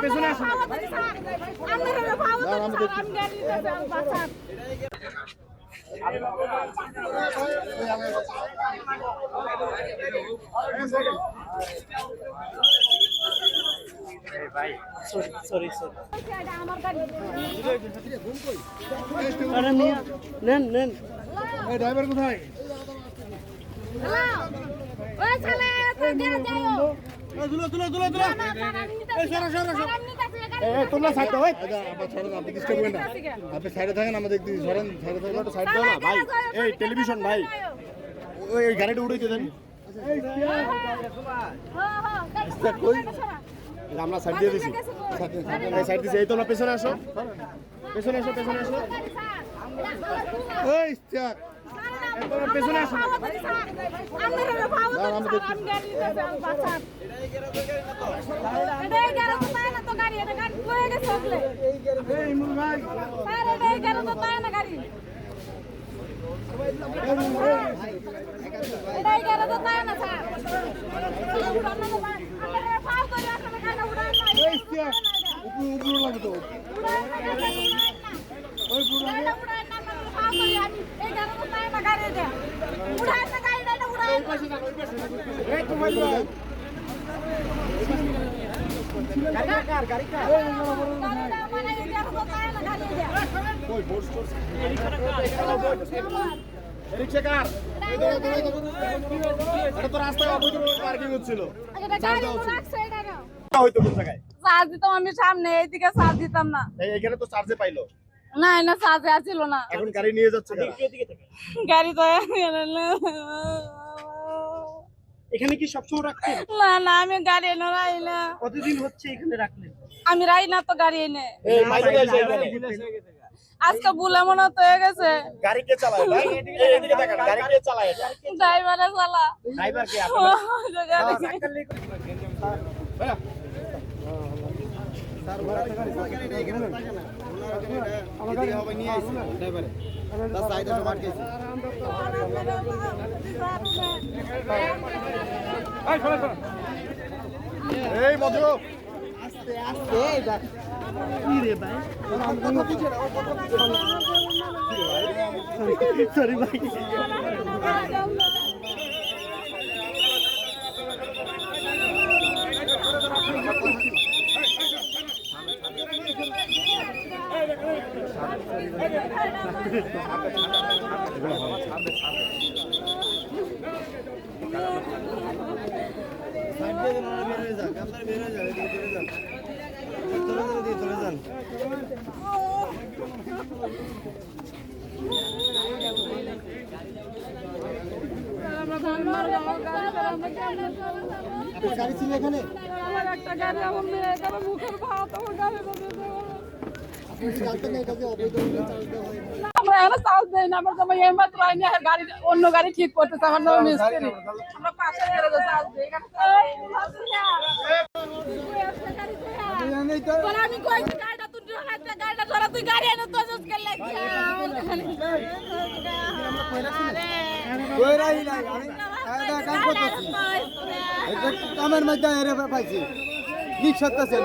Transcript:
পেছনে আসুন। নেন নেন ড্রাইভার কোথায়? তোমরা সাইড দাও, আপনি ডিস্টার্ব করেন না, আপনি সাইডে থাকেন, আমাদের ধরেন সাইডে থাকেন, সাইড দাও না ভাই। এই টেলিভিশন ভাই, ওই গাড়িটা উঠে দেন। আমরা সাইড দিয়ে দিছি, সাইড দিছি। এই তোমরা পেছনে আসো, পেছনে আসো, পেছনে আসো। ওই তোমরা পেছনে আসো। আমি সামনে এইদিকে চার্জ দিতাম না, এখানে তো চার্জে পাইলো না না চার্জে আসছিল না। এখন গাড়ি নিয়ে যাচ্ছে, গাড়ি তো এখানে কি সবসময় রাখছেন? না না আমি গাড়ি এনে রাই না। কতদিন হচ্ছে এখানে রাখলেন? আমি রাই না তো গাড়ি এনে, আজকে ভুলে মনে তো হয়ে গেছে। গাড়ি কে চালায় ভাই? এদিকে তাকান, গাড়ি কে চালায়? ড্রাইভারে চালা। ড্রাইভার কে? এই মধু আস্তে আস্তে কি রে ভাই? সরি ভাই। গাড়ি ছিল এখানে? আমার একটা গাড়ি, আমার মেয়ে এখানে মুখের ভাত, আমার গাড়ি আমরা এখানে চার্জ দেই না, আমরা সবাই এই মাত্র আইনি গাড়ি, অন্য গাড়ি ঠিক করতেছে, আমার নাম মিস্ত্রি, আমরা পাশে চার্জ দিই। আমি কইছি গাড়িটা তুই গাড়িটা ধরা, তুই গাড়ি এনে তো জোস কামের মধ্যে এরে পাইছি লিক সত্তাছে